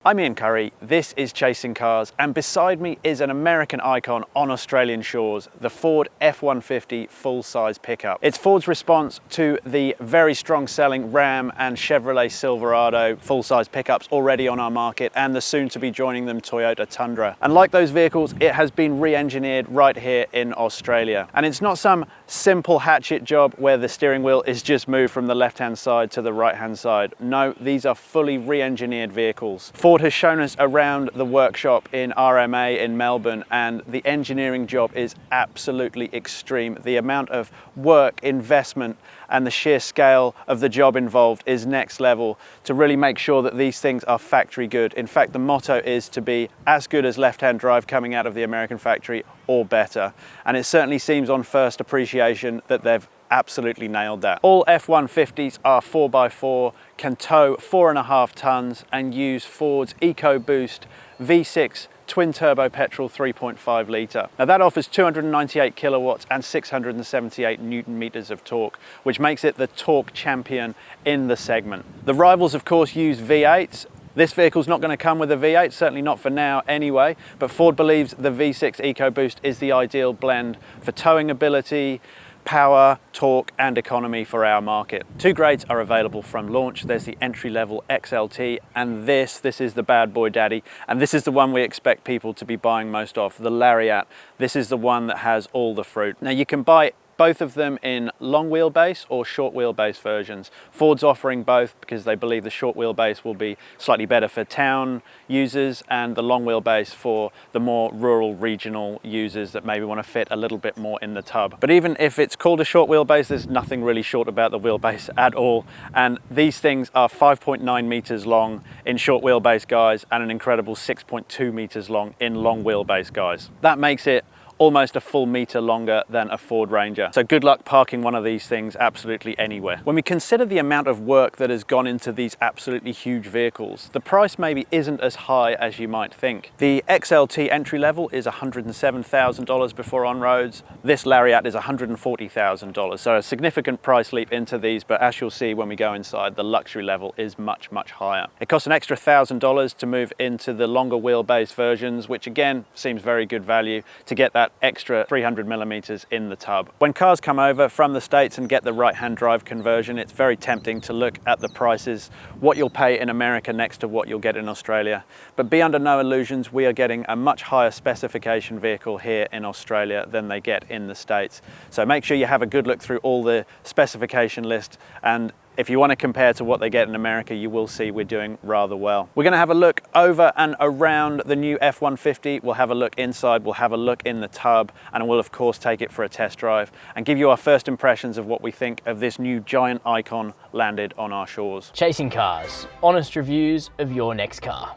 I'm Ian Curry, this is Chasing Cars, and beside me is an American icon on Australian shores, the Ford F-150 full-size pickup. It's Ford's response to the very strong selling Ram and Chevrolet Silverado full-size pickups already on our market, and the soon to be joining them Toyota Tundra. And like those vehicles, it has been re-engineered right here in Australia. And it's not some simple hatchet job where the steering wheel is just moved from the left-hand side to the right-hand side. No, these are fully re-engineered vehicles. Ford has shown us around the workshop in RMA in Melbourne, and the engineering job is absolutely extreme. The amount of work, investment, and the sheer scale of the job involved is next level to really make sure that these things are factory good. In fact, the motto is to be as good as left-hand drive coming out of the American factory or better. And it certainly seems on first appreciation that they've absolutely nailed that. All F-150s are 4x4, can tow 4.5 tons and use Ford's EcoBoost V6 twin turbo petrol 3.5 litre. Now that offers 298 kilowatts and 678 Newton meters of torque, which makes it the torque champion in the segment. The rivals of course use V8s. This vehicle's not going to come with a V8, certainly not for now anyway, but Ford believes the V6 EcoBoost is the ideal blend for towing ability, power, torque and economy for our market. Two grades are available from launch. There's the entry-level XLT, and this is the bad boy daddy, and this is the one we expect people to be buying most of, the Lariat. This is the one that has all the fruit. Now you can buy both of them in long wheelbase or short wheelbase versions. Ford's offering both because they believe the short wheelbase will be slightly better for town users and the long wheelbase for the more rural regional users that maybe want to fit a little bit more in the tub. But even if it's called a short wheelbase, there's nothing really short about the wheelbase at all. And these things are 5.9 meters long in short wheelbase guys and an incredible 6.2 meters long in long wheelbase guys. That makes it almost a full meter longer than a Ford Ranger. So good luck parking one of these things absolutely anywhere. When we consider the amount of work that has gone into these absolutely huge vehicles, the price maybe isn't as high as you might think. The XLT entry level is $107,000 before on roads. This Lariat is $140,000. So a significant price leap into these, but as you'll see when we go inside, the luxury level is much, much higher. It costs an extra $1,000 to move into the longer wheelbase versions, which again seems very good value to get that extra 300 millimeters in the tub. When cars come over from the States and get the right-hand drive conversion, it's very tempting to look at the prices, what you'll pay in America next to what you'll get in Australia. But be under no illusions, we are getting a much higher specification vehicle here in Australia than they get in the States. So make sure you have a good look through all the specification list, and if you want to compare to what they get in America, you will see we're doing rather well. We're going to have a look over and around the new F-150. We'll have a look inside, we'll have a look in the tub, and we'll of course take it for a test drive and give you our first impressions of what we think of this new giant icon landed on our shores. Chasing Cars, honest reviews of your next car.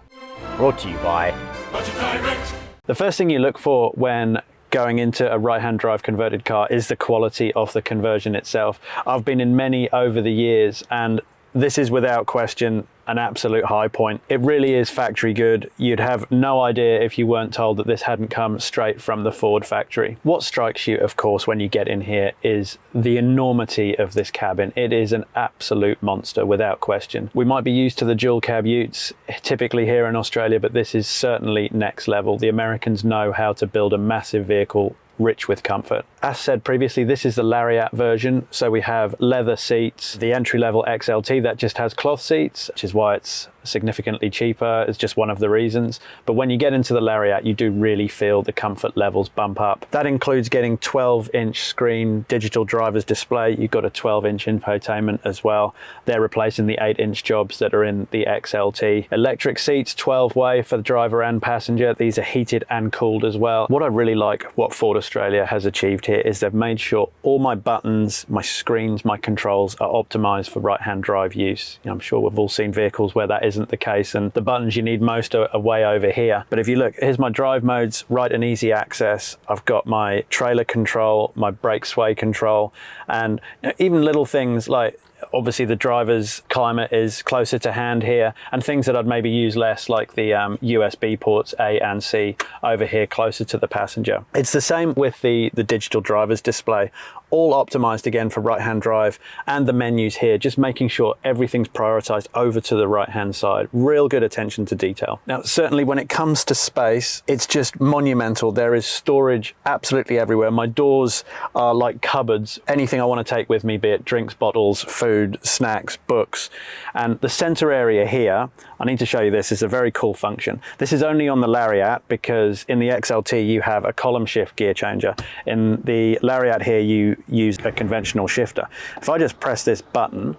Brought to you by Budget Direct. The first thing you look for when going into a right-hand drive converted car is the quality of the conversion itself. I've been in many over the years, and this is without question an absolute high point. It really is factory good. You'd have no idea if you weren't told that this hadn't come straight from the Ford factory. What strikes you, of course, when you get in here is the enormity of this cabin. It is an absolute monster without question. We might be used to the dual cab utes typically here in Australia, but this is certainly next level. The Americans know how to build a massive vehicle rich with comfort. As said previously, this is the Lariat version, so we have leather seats. The entry-level XLT that just has cloth seats, which is why it's significantly cheaper. It's just one of the reasons. But when you get into the Lariat, you do really feel the comfort levels bump up. That includes getting 12-inch screen digital driver's display. You've got a 12-inch infotainment as well. They're replacing the 8-inch jobs that are in the XLT. Electric seats, 12-way for the driver and passenger. These are heated and cooled as well. What I really like what Ford Australia has achieved here is they've made sure all my buttons, my screens, my controls are optimized for right-hand drive use. I'm sure we've all seen vehicles where that isn't the case, and the buttons you need most are way over here. But if you look, here's my drive modes, right and easy access. I've got my trailer control, my brake sway control, and even little things like Obviously the driver's climate is closer to hand here, and things that I'd maybe use less, like the USB ports A and C over here closer to the passenger. It's the same with the digital driver's display, all optimized again for right-hand drive, and the menus here, just making sure everything's prioritized over to the right-hand side. Real good attention to detail. Now, certainly when it comes to space, it's just monumental. There is storage absolutely everywhere. My doors are like cupboards. Anything I want to take with me, be it drinks, bottles, food, snacks, books. And the center area here, I need to show you this, is a very cool function. This is only on the Lariat because in the XLT you have a column shift gear changer. In the Lariat here you use a conventional shifter. If I just press this button,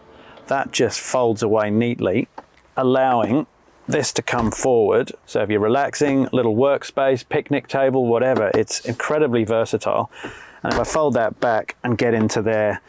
that just folds away neatly, allowing this to come forward. So if you're relaxing, little workspace, picnic table, whatever, it's incredibly versatile. And if I fold that back and get into there,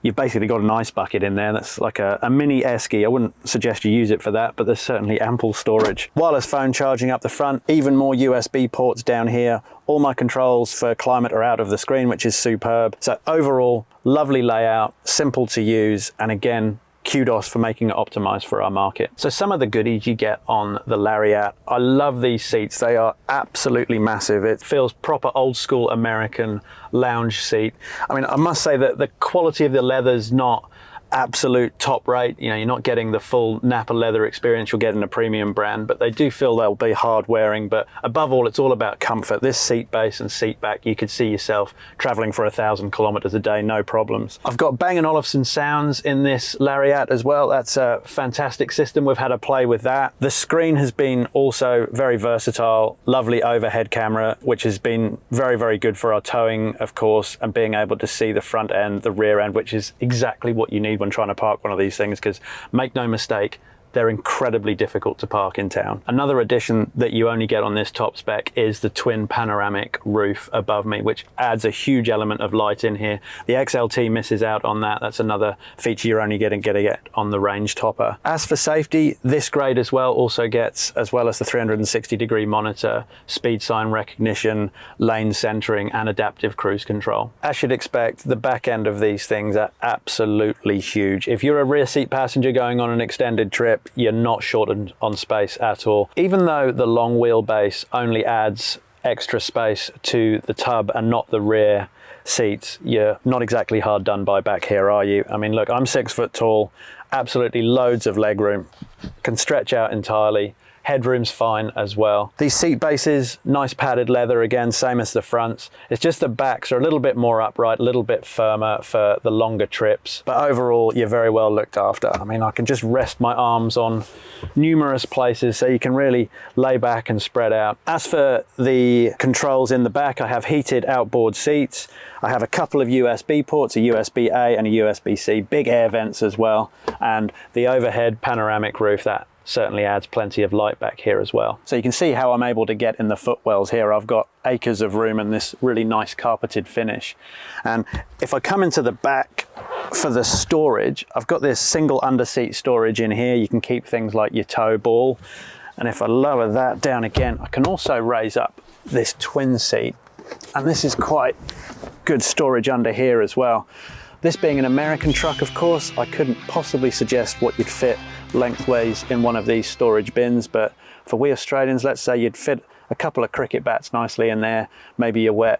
you've basically got an ice bucket in there. That's like a mini esky. I wouldn't suggest you use it for that, but there's certainly ample storage. Wireless phone charging up the front, even more USB ports down here. All my controls for climate are out of the screen, which is superb. So overall, lovely layout, simple to use, and again, kudos for making it optimized for our market. So some of the goodies you get on the Lariat, I love these seats. They are absolutely massive. It feels proper old school American lounge seat. I mean, I must say that the quality of the leather's not absolute top rate. You know, you're not getting the full Napa leather experience you'll get in a premium brand, but they do feel they'll be hard wearing. But above all, it's all about comfort. This seat base and seat back, you could see yourself traveling for 1,000 kilometers a day, no problems. I've got Bang & Olufsen sounds in this Lariat as well. That's a fantastic system. We've had a play with that. The screen has been also very versatile, lovely overhead camera, which has been very, very good for our towing, of course, and being able to see the front end, the rear end, which is exactly what you need when trying to park one of these things, because make no mistake, they're incredibly difficult to park in town. Another addition that you only get on this top spec is the twin panoramic roof above me, which adds a huge element of light in here. The XLT misses out on that. That's another feature you're only getting to get on the range topper. As for safety, this grade as well also gets, as well as the 360-degree monitor, speed sign recognition, lane centering, and adaptive cruise control. As you'd expect, the back end of these things are absolutely huge. If you're a rear seat passenger going on an extended trip, you're not short on space at all. Even though the long wheelbase only adds extra space to the tub and not the rear seats, you're not exactly hard done by back here, are you? I mean, look, I'm 6 foot tall, absolutely loads of leg room, can stretch out entirely. Headroom's fine as well. These seat bases, nice padded leather again, same as the fronts. It's just the backs are a little bit more upright, a little bit firmer for the longer trips. But overall, you're very well looked after. I mean, I can just rest my arms on numerous places so you can really lay back and spread out. As for the controls in the back, I have heated outboard seats. I have a couple of USB ports, a USB-A and a USB-C, big air vents as well. And the overhead panoramic roof, that certainly adds plenty of light back here as well. So you can see how I'm able to get in the footwells here. I've got acres of room and this really nice carpeted finish. And if I come into the back for the storage, I've got this single under-seat storage in here. You can keep things like your tow ball. And if I lower that down again, I can also raise up this twin seat. And this is quite good storage under here as well. This being an American truck, of course, I couldn't possibly suggest what you'd fit lengthways in one of these storage bins, but for we Australians, let's say you'd fit a couple of cricket bats nicely in there, maybe your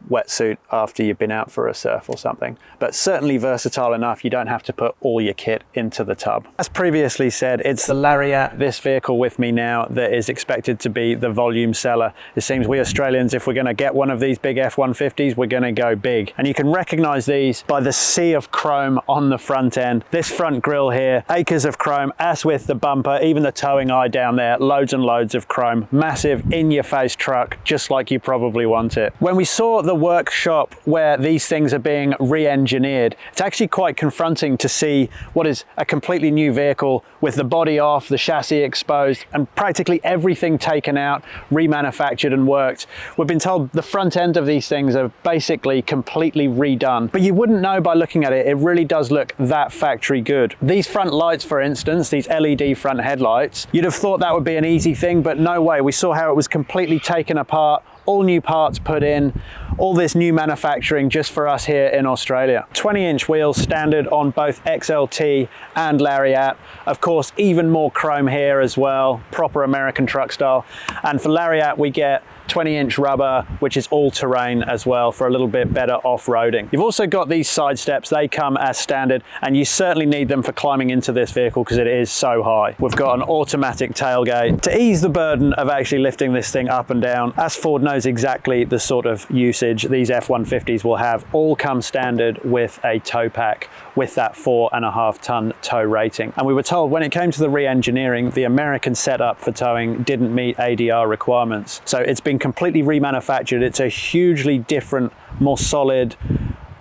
wetsuit after you've been out for a surf or something. But certainly versatile enough, you don't have to put all your kit into the tub. As previously said, it's the Lariat, this vehicle with me now, that is expected to be the volume seller. It seems we Australians, if we're going to get one of these big F-150s, we're going to go big. And you can recognize these by the sea of chrome on the front end. This front grille here, acres of chrome, as with the bumper, even the towing eye down there, loads and loads of chrome. Massive in-your-face truck, just like you probably want it. When we saw the workshop where these things are being re-engineered, it's actually quite confronting to see what is a completely new vehicle with the body off, the chassis exposed, and practically everything taken out, remanufactured and worked. We've been told the front end of these things are basically completely redone, but you wouldn't know by looking at it. It really does look that factory good. These front lights, for instance, these LED front headlights, you'd have thought that would be an easy thing, but no way. We saw how it was completely taken apart, all new parts put in, All this new manufacturing just for us here in Australia. 20-inch wheels standard on both XLT and Lariat. Of course, even more chrome here as well, proper American truck style. And for Lariat, we get 20-inch rubber, which is all-terrain as well for a little bit better off-roading. You've also got these side steps. They come as standard, and you certainly need them for climbing into this vehicle because it is so high. We've got an automatic tailgate to ease the burden of actually lifting this thing up and down. As Ford knows exactly the sort of usage these F-150s will have, all come standard with a tow pack with that 4.5 ton tow rating. And we were told when it came to the re-engineering, the American setup for towing didn't meet ADR requirements. So it's been completely remanufactured. It's a hugely different, more solid,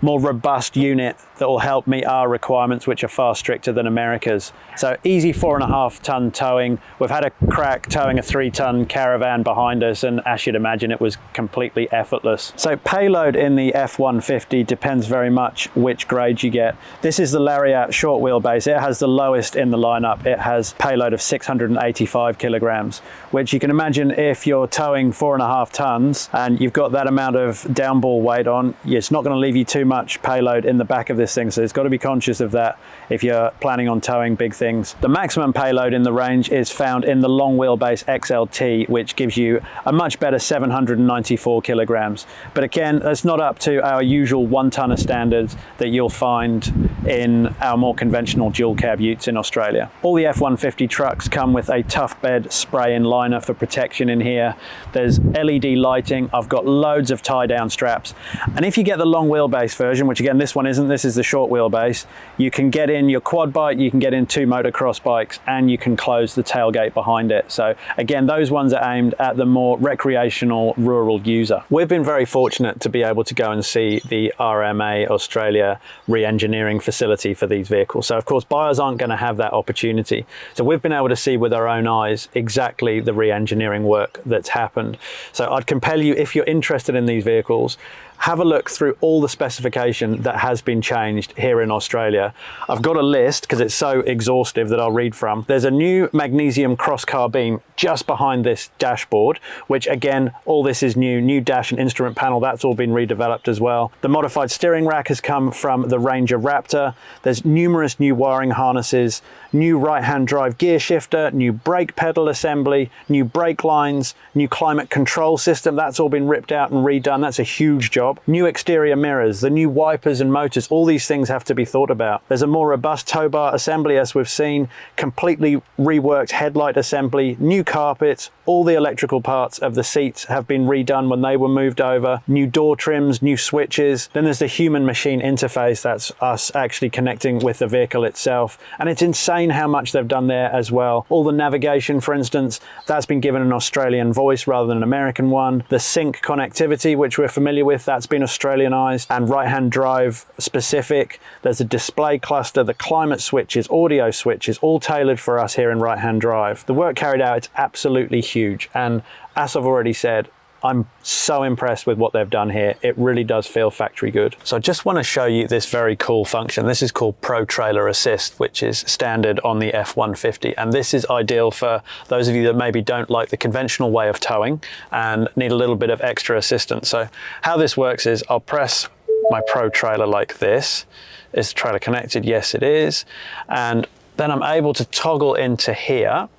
more robust unit that will help meet our requirements, which are far stricter than America's. So easy 4.5 ton towing. We've had a crack towing a 3 ton caravan behind us, and as you'd imagine, it was completely effortless. So payload in the F-150 depends very much which grade you get. This is the Lariat short wheelbase. It has the lowest in the lineup. It has payload of 685 kilograms, which you can imagine if you're towing 4.5 tons and you've got that amount of downball weight on, it's not going to leave you too much payload in the back of this thing, so it's got to be conscious of that if you're planning on towing big things. The maximum payload in the range is found in the long wheelbase XLT, which gives you a much better 794 kilograms. But again, that's not up to our usual 1-tonner standards that you'll find in our more conventional dual cab utes in Australia. All the F-150 trucks come with a tough bed spray-in liner for protection in here. There's LED lighting. I've got loads of tie-down straps. And if you get the long wheelbase version, which again this one isn't, this is the short wheelbase, you can get in your quad bike, you can get in 2 motocross bikes, and you can close the tailgate behind it. So again, those ones are aimed at the more recreational rural user. We've been very fortunate to be able to go and see the RMA Australia re-engineering facility for these vehicles. So of course buyers aren't going to have that opportunity. So we've been able to see with our own eyes exactly the re-engineering work that's happened. So I'd compel you, if you're interested in these vehicles, have a look through all the specification that has been changed here in Australia. I've got a list because it's so exhaustive that I'll read from. There's a new magnesium cross-car beam just behind this dashboard, which again, all this is new dash and instrument panel, that's all been redeveloped as well. The modified steering rack has come from the Ranger Raptor. There's numerous new wiring harnesses, new right-hand drive gear shifter, new brake pedal assembly, new brake lines, new climate control system, that's all been ripped out and redone. That's a huge job. New exterior mirrors, the new wipers and motors, all these things have to be thought about. There's a more robust tow bar assembly, as we've seen, completely reworked headlight assembly, new carpets, all the electrical parts of the seats have been redone when they were moved over, new door trims, new switches. Then there's the human machine interface, that's us actually connecting with the vehicle itself. And it's insane how much they've done there as well. All the navigation, for instance, that's been given an Australian voice rather than an American one. The sync connectivity, which we're familiar with, that's been Australianized and right-hand drive specific. There's a display cluster, the climate switches, audio switches, all tailored for us here in right-hand drive. The work carried out, it's absolutely huge. And as I've already said, I'm so impressed with what they've done here. It really does feel factory good. So I just want to show you this very cool function. This is called Pro Trailer Assist, which is standard on the F-150. And this is ideal for those of you that maybe don't like the conventional way of towing and need a little bit of extra assistance. So how this works is I'll press my Pro Trailer like this. Is the trailer connected? Yes, it is. And then I'm able to toggle into here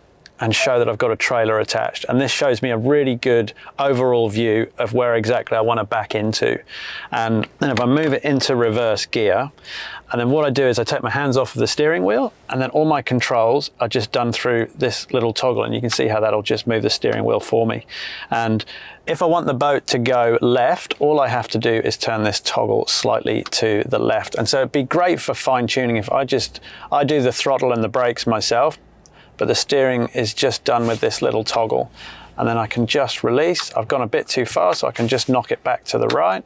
and show that I've got a trailer attached. And this shows me a really good overall view of where exactly I want to back into. And then if I move it into reverse gear, and then what I do is I take my hands off of the steering wheel, and then all my controls are just done through this little toggle, and you can see how that'll just move the steering wheel for me. And if I want the boat to go left, all I have to do is turn this toggle slightly to the left. And so it'd be great for fine tuning if I do the throttle and the brakes myself, but the steering is just done with this little toggle. And then I can just release. I've gone a bit too far, so I can just knock it back to the right.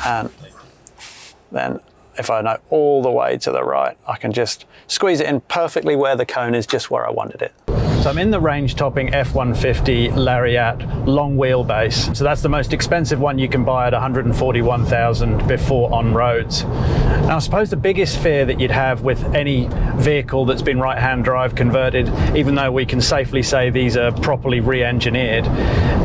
And then if I know all the way to the right, I can just squeeze it in perfectly where the cone is, just where I wanted it. So I'm in the range-topping F-150 Lariat long wheelbase. So that's the most expensive one you can buy at $141,000 before on roads. Now, I suppose the biggest fear that you'd have with any vehicle that's been right-hand drive converted, even though we can safely say these are properly re-engineered,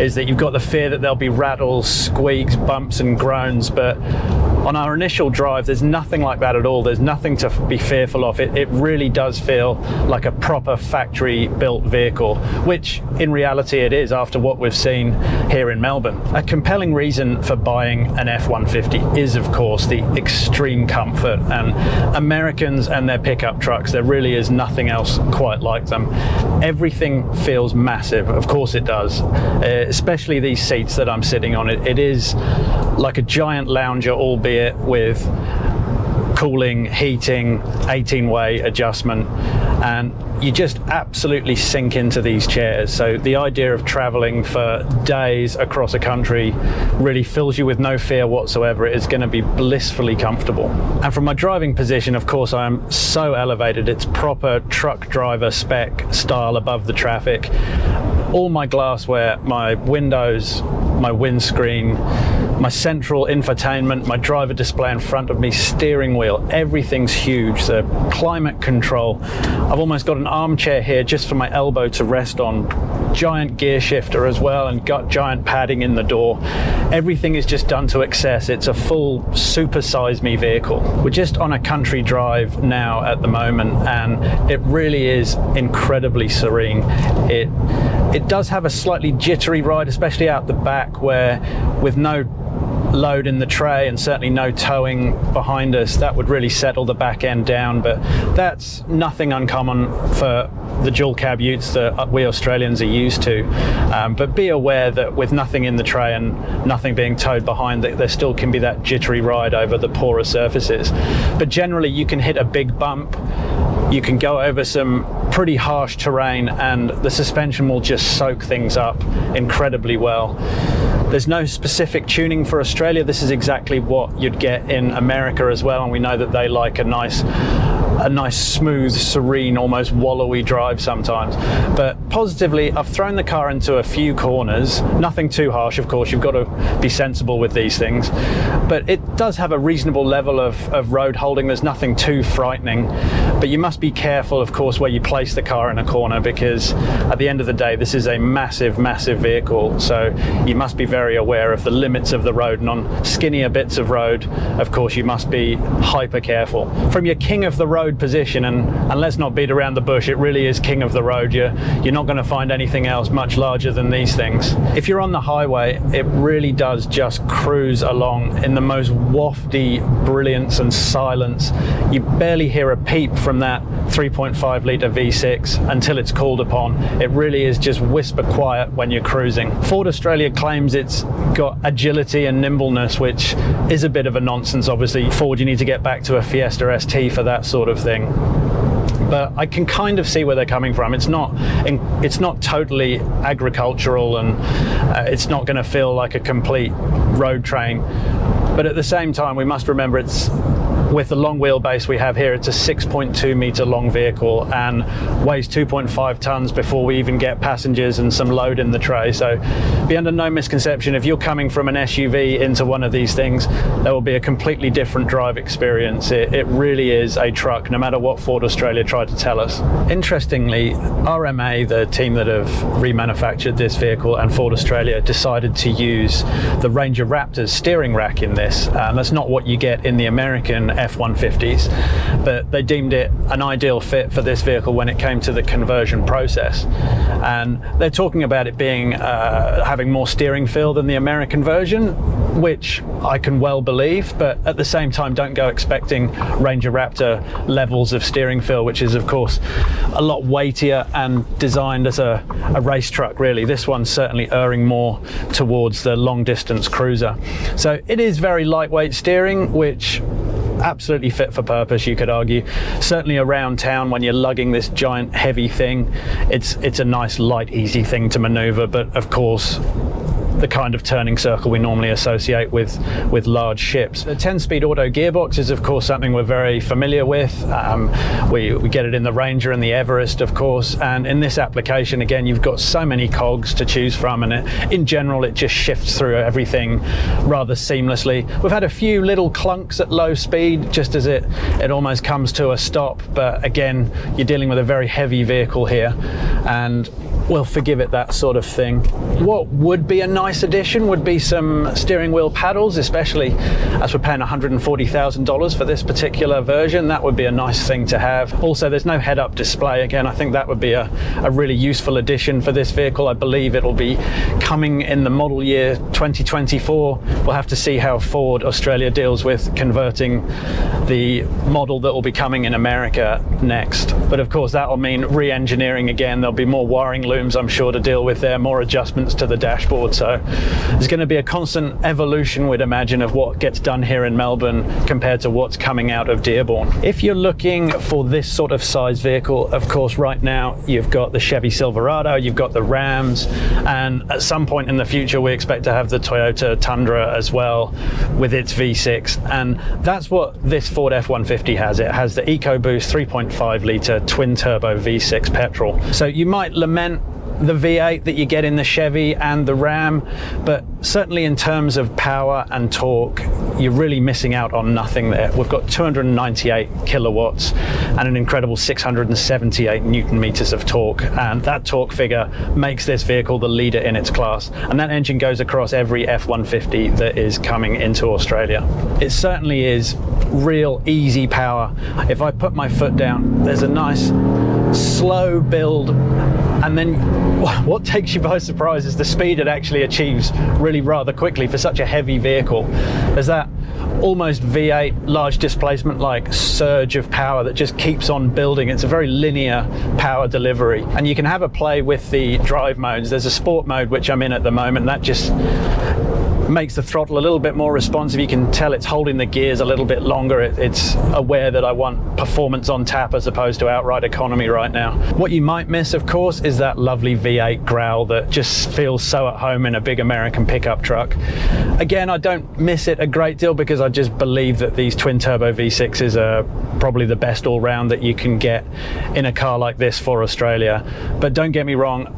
is that you've got the fear that there'll be rattles, squeaks, bumps and groans. But on our initial drive, there's nothing like that at all. There's nothing to be fearful of. It really does feel like a proper factory-built vehicle, which in reality it is after what we've seen here in Melbourne. A compelling reason for buying an F-150 is, of course, the extreme comfort. And Americans and their pickup trucks, there really is nothing else quite like them. Everything feels massive. Of course it does, especially these seats that I'm sitting on. It is like a giant lounger, albeit with cooling, heating, 18-way adjustment, and you just absolutely sink into these chairs. So the idea of traveling for days across a country really fills you with no fear whatsoever. It is going to be blissfully comfortable. And from my driving position, of course, I am so elevated. It's proper truck driver spec style above the traffic. All my glassware, my windows, my windscreen, my central infotainment, my driver display in front of me, steering wheel, everything's huge. The climate control. I've almost got an armchair here just for my elbow to rest on. Giant gear shifter as well, and got giant padding in the door. Everything is just done to excess. It's a full super size me vehicle. We're just on a country drive now at the moment, and it really is incredibly serene. It does have a slightly jittery ride, especially out the back, where with no load in the tray and certainly no towing behind us, that would really settle the back end down. But that's nothing uncommon for the dual cab utes that we Australians are used to. But be aware that with nothing in the tray and nothing being towed behind, there still can be that jittery ride over the poorer surfaces. But generally you can hit a big bump, you can go over some pretty harsh terrain, and the suspension will just soak things up incredibly well. There's no specific tuning for Australia. This is exactly what you'd get in America as well, and we know that they like a nice smooth, serene, almost wallowy drive sometimes. But positively, I've thrown the car into a few corners, nothing too harsh, of course, you've got to be sensible with these things, but it does have a reasonable level of road holding. There's nothing too frightening, but you must be careful, of course, where you place the car in a corner, because at the end of the day, this is a massive vehicle, so you must be very aware of the limits of the road, and on skinnier bits of road, of course, you must be hyper careful. From your king of the road position, and let's not beat around the bush, it really is king of the road. You're not going to find anything else much larger than these things. If you're on the highway, it really does just cruise along in the most wafty brilliance and silence. You barely hear a peep from that 3.5 litre V6 until it's called upon. It really is just whisper quiet when you're cruising. Ford Australia claims it's got agility and nimbleness, which is a bit of a nonsense. Obviously, Ford, you need to get back to a Fiesta ST for that sort of thing. But I can kind of see where they're coming from. It's not totally agricultural, and it's not going to feel like a complete road train. But at the same time, we must remember with the long wheelbase we have here, it's a 6.2 metre long vehicle and weighs 2.5 tonnes before we even get passengers and some load in the tray. So be under no misconception, if you're coming from an SUV into one of these things, there will be a completely different drive experience. It really is a truck, no matter what Ford Australia tried to tell us. Interestingly, RMA, the team that have remanufactured this vehicle, and Ford Australia decided to use the Ranger Raptor's steering rack in this. That's not what you get in the American F-150s, but they deemed it an ideal fit for this vehicle when it came to the conversion process. And they're talking about it being having more steering feel than the American version, which I can well believe, but at the same time, don't go expecting Ranger Raptor levels of steering feel, which is of course a lot weightier and designed as a race truck, really. This one's certainly erring more towards the long distance cruiser. So it is very lightweight steering, which absolutely fit for purpose, you could argue. Certainly around town when you're lugging this giant heavy thing, it's a nice light easy thing to maneuver. But of course, the kind of turning circle we normally associate with large ships. The 10-speed auto gearbox is of course something we're very familiar with. We get it in the Ranger and the Everest, of course, and in this application again you've got so many cogs to choose from, and in general it just shifts through everything rather seamlessly. We've had a few little clunks at low speed just as it almost comes to a stop, but again you're dealing with a very heavy vehicle here and we'll forgive it that sort of thing. What would be a nice addition would be some steering wheel paddles, especially as we're paying $140,000 for this particular version. That would be a nice thing to have. Also, there's no head-up display. Again, I think that would be a really useful addition for this vehicle. I believe it'll be coming in the model year 2024. We'll have to see how Ford Australia deals with converting the model that will be coming in America next. But of course, that will mean re-engineering again. There'll be more wiring loops, I'm sure, to deal with there, more adjustments to the dashboard. So there's going to be a constant evolution, we'd imagine, of what gets done here in Melbourne compared to what's coming out of Dearborn. If you're looking for this sort of size vehicle, of course, right now you've got the Chevy Silverado, you've got the Rams, and at some point in the future we expect to have the Toyota Tundra as well with its V6, and that's what this Ford F-150 has. It has the EcoBoost 3.5 litre twin turbo V6 petrol. So you might lament the V8 that you get in the Chevy and the Ram, but certainly in terms of power and torque, you're really missing out on nothing there. We've got 298 kilowatts and an incredible 678 Newton meters of torque, and that torque figure makes this vehicle the leader in its class, and that engine goes across every F-150 that is coming into Australia. It certainly is real easy power. If I put my foot down, there's a nice slow build, and then what takes you by surprise is the speed it actually achieves really rather quickly for such a heavy vehicle. There's that almost V8 large displacement like surge of power that just keeps on building. It's a very linear power delivery, and you can have a play with the drive modes. There's a sport mode which I'm in at the moment, that just makes the throttle a little bit more responsive. You can tell it's holding the gears a little bit longer. It's aware that I want performance on tap as opposed to outright economy right now. What you might miss, of course, is that lovely V8 growl that just feels so at home in a big American pickup truck. Again, I don't miss it a great deal because I just believe that these twin turbo V6s are probably the best all round that you can get in a car like this for Australia. But don't get me wrong,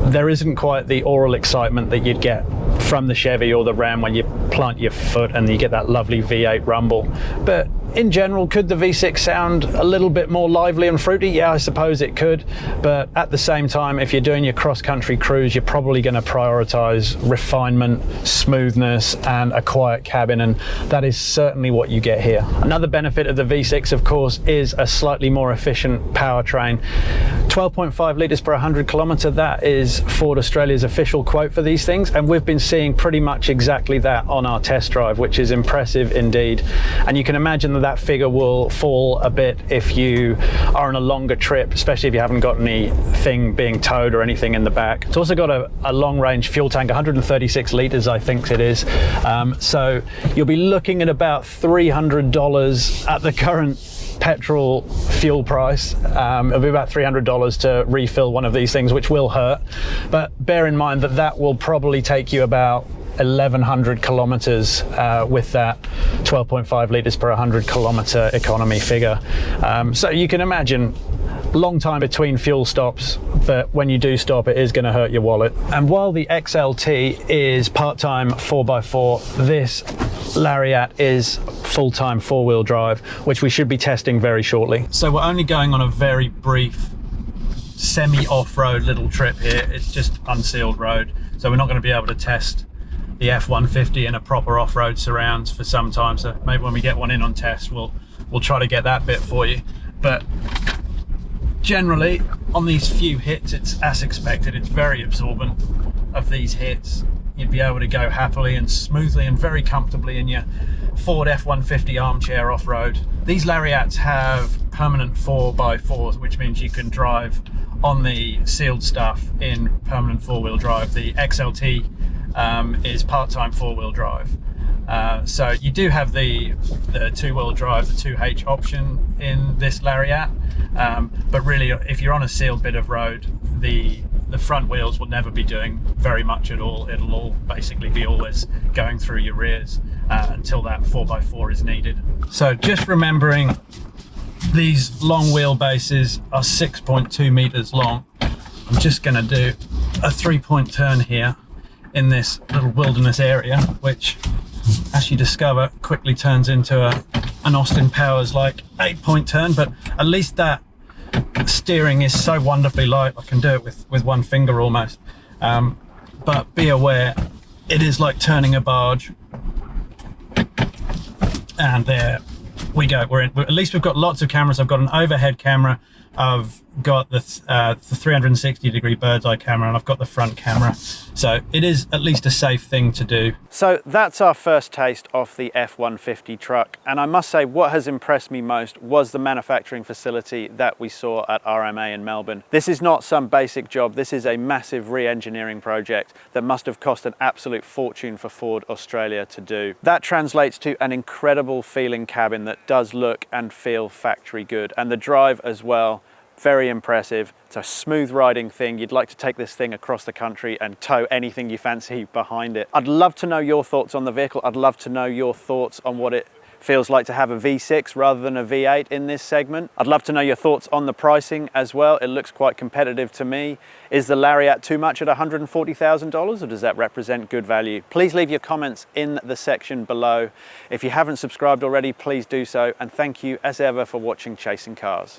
there isn't quite the oral excitement that you'd get from the Chevy or the Ram when you plant your foot and you get that lovely V8 rumble. But in general, could the V6 sound a little bit more lively and fruity? Yeah, I suppose it could, but at the same time, if you're doing your cross-country cruise, you're probably going to prioritize refinement, smoothness, and a quiet cabin, and that is certainly what you get here. Another benefit of the V6, of course, is a slightly more efficient powertrain. 12.5 litres per 100 kilometre, that is Ford Australia's official quote for these things, and we've been seeing pretty much exactly that on our test drive, which is impressive indeed. And you can imagine that that figure will fall a bit if you are on a longer trip, especially if you haven't got anything being towed or anything in the back. It's also got a long range fuel tank, 136 litres I think it is, so you'll be looking at about $300 at the current petrol fuel price. It'll be about $300 to refill one of these things, which will hurt, but bear in mind that that will probably take you about 1,100 kilometers with that 12.5 litres per 100 kilometer economy figure. So you can imagine long time between fuel stops, but when you do stop, it is going to hurt your wallet. And while the XLT is part-time 4x4, this Lariat is full-time four-wheel drive, which we should be testing very shortly. So we're only going on a very brief semi-off-road little trip here. It's just unsealed road, so we're not going to be able to test the F-150 in a proper off-road surrounds for some time. So maybe when we get one in on test, we'll try to get that bit for you. But generally, on these few hits, it's as expected. It's very absorbent of these hits. You'd be able to go happily and smoothly and very comfortably in your Ford F-150 armchair off-road. These Lariats have permanent 4x4s, which means you can drive on the sealed stuff in permanent four-wheel drive. The XLT is part-time four-wheel drive. So you do have the two-wheel drive, the 2H option in this Lariat, but really if you're on a sealed bit of road, the the front wheels will never be doing very much at all. It'll all basically be always going through your rears until that 4x4 is needed. So just remembering these long wheelbases are 6.2 meters long. I'm just going to do a 3-point turn here in this little wilderness area, which, as you discover, quickly turns into an Austin Powers like 8-point turn, but at least that steering is so wonderfully light I can do it with one finger almost. But be aware, it is like turning a barge. And there we go. At least we've got lots of cameras. I've got an overhead camera, I've got the 360-degree bird's eye camera, and I've got the front camera. So it is at least a safe thing to do. So that's our first taste of the F-150 truck. And I must say, what has impressed me most was the manufacturing facility that we saw at RMA in Melbourne. This is not some basic job. This is a massive re-engineering project that must have cost an absolute fortune for Ford Australia to do. That translates to an incredible feeling cabin that does look and feel factory good. And the drive as well, very impressive. It's a smooth riding thing. You'd like to take this thing across the country and tow anything you fancy behind it. I'd love to know your thoughts on the vehicle. I'd love to know your thoughts on what it feels like to have a V6 rather than a V8 in this segment. I'd love to know your thoughts on the pricing as well. It looks quite competitive to me. Is the Lariat too much at $140,000, or does that represent good value? Please leave your comments in the section below. If you haven't subscribed already, please do so. And thank you as ever for watching Chasing Cars.